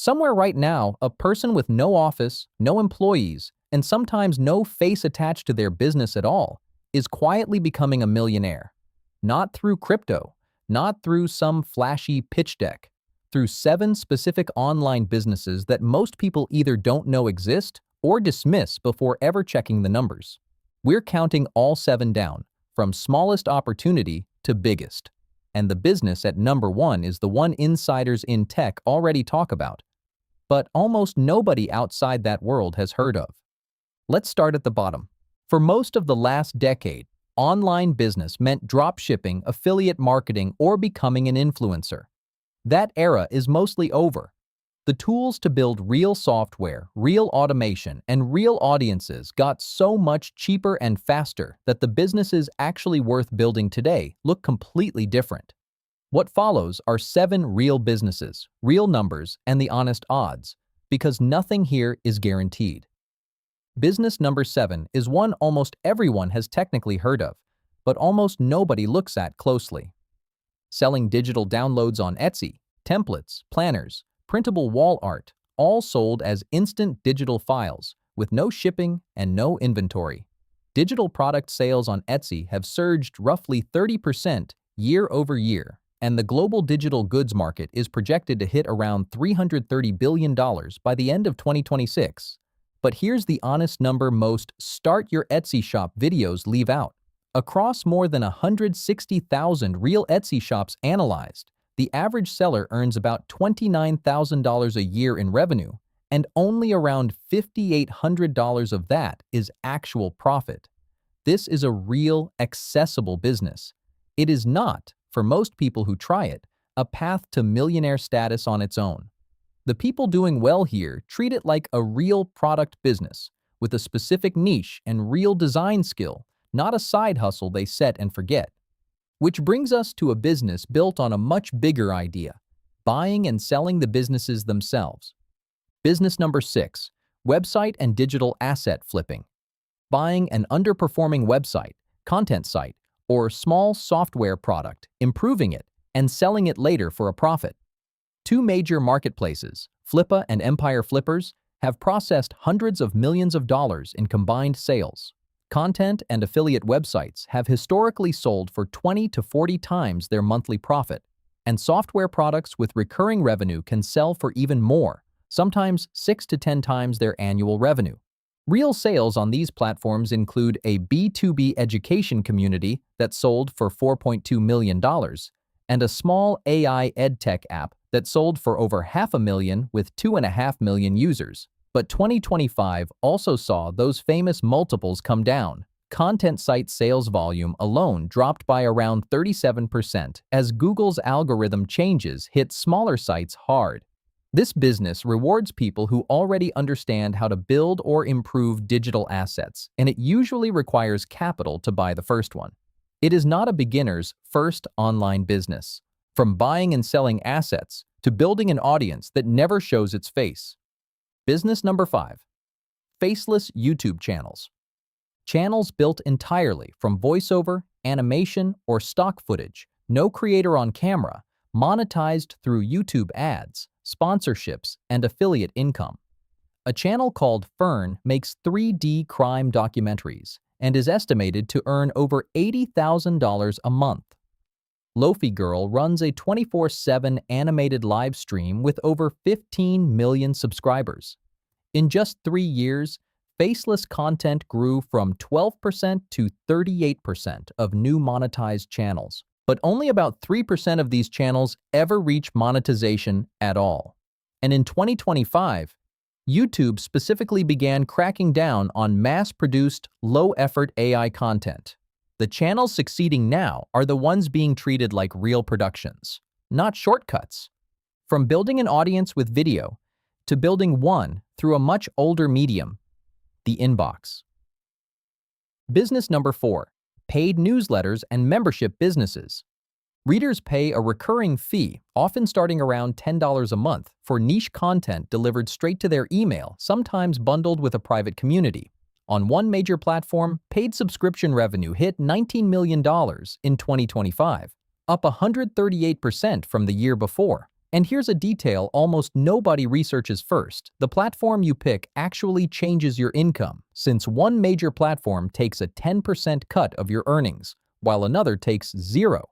Somewhere right now, a person with no office, no employees, and sometimes no face attached to their business at all is quietly becoming a millionaire. Not through crypto, not through some flashy pitch deck, through 7 specific online businesses that most people either don't know exist or dismiss before ever checking the numbers. We're counting all 7 down, from smallest opportunity to biggest. And the business at number 1 is the one insiders in tech already talk about, but almost nobody outside that world has heard of. Let's start at the bottom. For most of the last decade, online business meant dropshipping, affiliate marketing, or becoming an influencer. That era is mostly over. The tools to build real software, real automation, and real audiences got so much cheaper and faster that the businesses actually worth building today look completely different. What follows are 7 real businesses, real numbers, and the honest odds, because nothing here is guaranteed. Business number 7 is one almost everyone has technically heard of, but almost nobody looks at closely. Selling digital downloads on Etsy, templates, planners, printable wall art, all sold as instant digital files, with no shipping and no inventory. Digital product sales on Etsy have surged roughly 30% year over year, and the global digital goods market is projected to hit around $330 billion by the end of 2026. But here's the honest number most Start Your Etsy Shop videos leave out. Across more than 160,000 real Etsy shops analyzed, the average seller earns about $29,000 a year in revenue, and only around $5,800 of that is actual profit. This is a real, accessible business. It is not, for most people who try it, a path to millionaire status on its own. The people doing well here treat it like a real product business, with a specific niche and real design skill, not a side hustle they set and forget. Which brings us to a business built on a much bigger idea: buying and selling the businesses themselves. Business number 6, website and digital asset flipping. Buying an underperforming website, content site, or small software product, improving it, and selling it later for a profit. 2 major marketplaces, Flippa and Empire Flippers, have processed hundreds of millions of dollars in combined sales. Content and affiliate websites have historically sold for 20 to 40 times their monthly profit, and software products with recurring revenue can sell for even more, sometimes 6 to 10 times their annual revenue. Real sales on these platforms include a B2B education community that sold for $4.2 million, and a small AI edtech app that sold for over $500,000 with 2.5 million users. But 2025 also saw those famous multiples come down. Content site sales volume alone dropped by around 37% as Google's algorithm changes hit smaller sites hard. This business rewards people who already understand how to build or improve digital assets, and it usually requires capital to buy the first one. It is not a beginner's first online business. From buying and selling assets to building an audience that never shows its face. Business number 5, Faceless YouTube channels. Channels built entirely from voiceover, animation, or stock footage, no creator on camera, monetized through YouTube ads, sponsorships, and affiliate income. A channel called Fern makes 3D crime documentaries and is estimated to earn over $80,000 a month. Lofi Girl runs a 24/7 animated live stream with over 15 million subscribers. In just 3 years, faceless content grew from 12% to 38% of new monetized channels, but only about 3% of these channels ever reach monetization at all. And in 2025, YouTube specifically began cracking down on mass-produced, low-effort AI content. The channels succeeding now are the ones being treated like real productions, not shortcuts. From building an audience with video to building one through a much older medium, the inbox. Business number 4, paid newsletters and membership businesses. Readers pay a recurring fee, often starting around $10 a month, for niche content delivered straight to their email, sometimes bundled with a private community. On one major platform, paid subscription revenue hit $19 million in 2025, up 138% from the year before, And here's a detail almost nobody researches first. The platform you pick actually changes your income, since one major platform takes a 10% cut of your earnings, while another takes zero.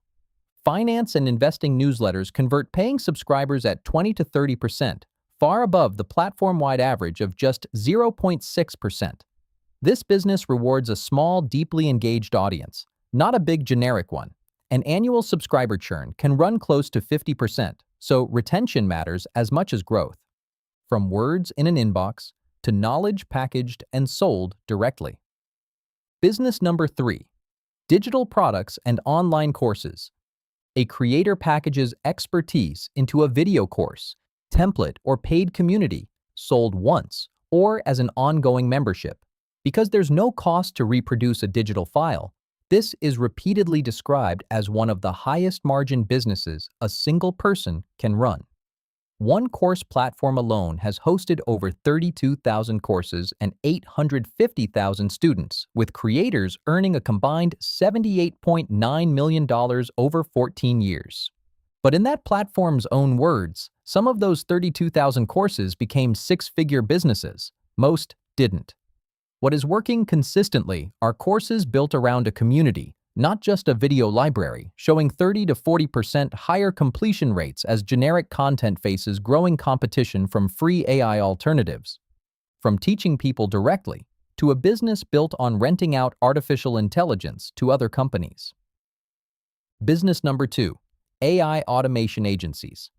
Finance and investing newsletters convert paying subscribers at 20 to 30%, far above the platform-wide average of just 0.6%. This business rewards a small, deeply engaged audience, not a big generic one. An annual subscriber churn can run close to 50%, so retention matters as much as growth. From words in an inbox to knowledge packaged and sold directly. Business number 3. Digital products and online courses. A creator packages expertise into a video course, template, or paid community, sold once or as an ongoing membership. Because there's no cost to reproduce a digital file, this is repeatedly described as one of the highest margin businesses a single person can run. One course platform alone has hosted over 32,000 courses and 850,000 students, with creators earning a combined $78.9 million over 14 years. But in that platform's own words, some of those 32,000 courses became six-figure businesses. Most didn't. What is working consistently are courses built around a community, not just a video library, showing 30 to 40% higher completion rates as generic content faces growing competition from free AI alternatives. From teaching people directly to a business built on renting out artificial intelligence to other companies. Business number 2. AI automation agencies.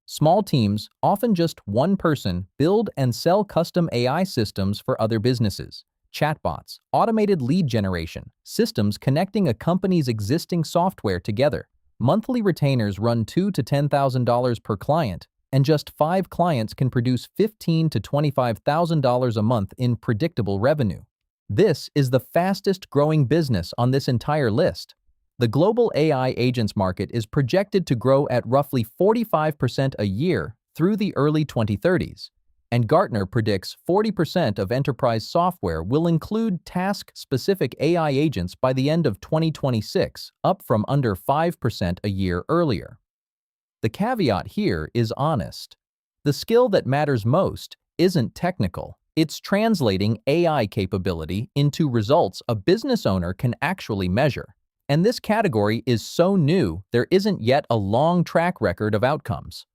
Small teams, often just one person, build and sell custom AI systems for other businesses. Chatbots, automated lead generation, systems connecting a company's existing software together. Monthly retainers run $2,000 to $10,000 per client, and just 5 clients can produce $15,000 to $25,000 a month in predictable revenue. This is the fastest growing business on this entire list. The global AI agents market is projected to grow at roughly 45% a year through the early 2030s. And Gartner predicts 40% of enterprise software will include task-specific AI agents by the end of 2026, up from under 5% a year earlier. The caveat here is honest. The skill that matters most isn't technical. It's translating AI capability into results a business owner can actually measure. And this category is so new, there isn't yet a long track record of outcomes.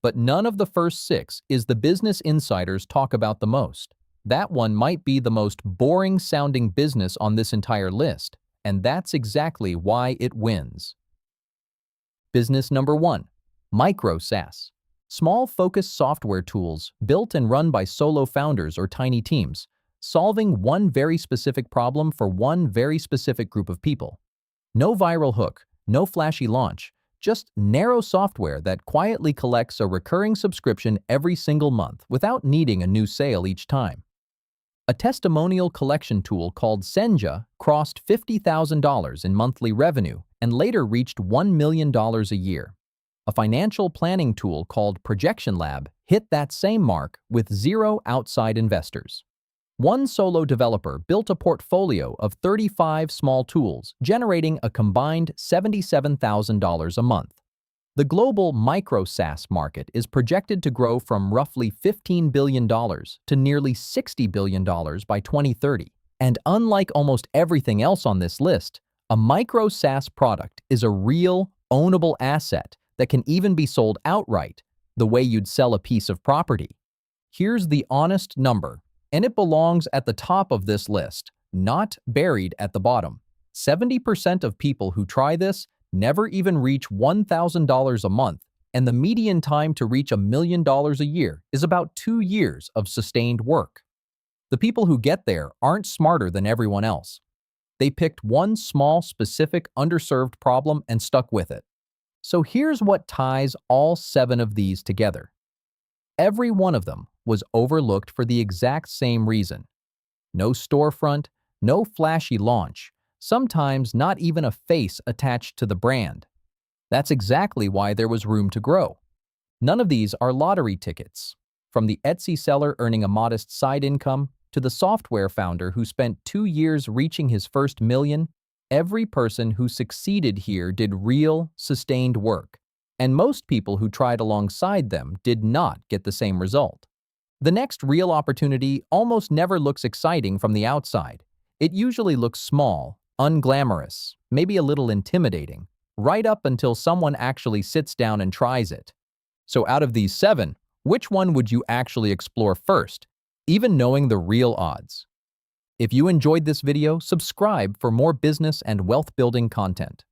But none of the first 6 is the business insiders talk about the most. That one might be the most boring-sounding business on this entire list, and that's exactly why it wins. Business number 1. Micro SaaS. Small focused software tools built and run by solo founders or tiny teams, solving one very specific problem for one very specific group of people. No viral hook, no flashy launch, just narrow software that quietly collects a recurring subscription every single month without needing a new sale each time. A testimonial collection tool called Senja crossed $50,000 in monthly revenue and later reached $1 million a year. A financial planning tool called Projection Lab hit that same mark with 0 outside investors. One solo developer built a portfolio of 35 small tools, generating a combined $77,000 a month. The global micro SaaS market is projected to grow from roughly $15 billion to nearly $60 billion by 2030. And unlike almost everything else on this list, a micro SaaS product is a real, ownable asset that can even be sold outright, the way you'd sell a piece of property. Here's the honest number. And it belongs at the top of this list, not buried at the bottom. 70% of people who try this never even reach $1,000 a month, and the median time to reach $1 million a year is about 2 years of sustained work. The people who get there aren't smarter than everyone else. They picked one small, specific, underserved problem and stuck with it. So here's what ties all 7 of these together. Every one of them was overlooked for the exact same reason. No storefront, no flashy launch, sometimes not even a face attached to the brand. That's exactly why there was room to grow. None of these are lottery tickets. From the Etsy seller earning a modest side income to the software founder who spent 2 years reaching his first million, every person who succeeded here did real, sustained work. and most people who tried alongside them did not get the same result. The next real opportunity almost never looks exciting from the outside. It usually looks small, unglamorous, maybe a little intimidating, right up until someone actually sits down and tries it. So out of these 7, which one would you actually explore first, even knowing the real odds? If you enjoyed this video, subscribe for more business and wealth-building content.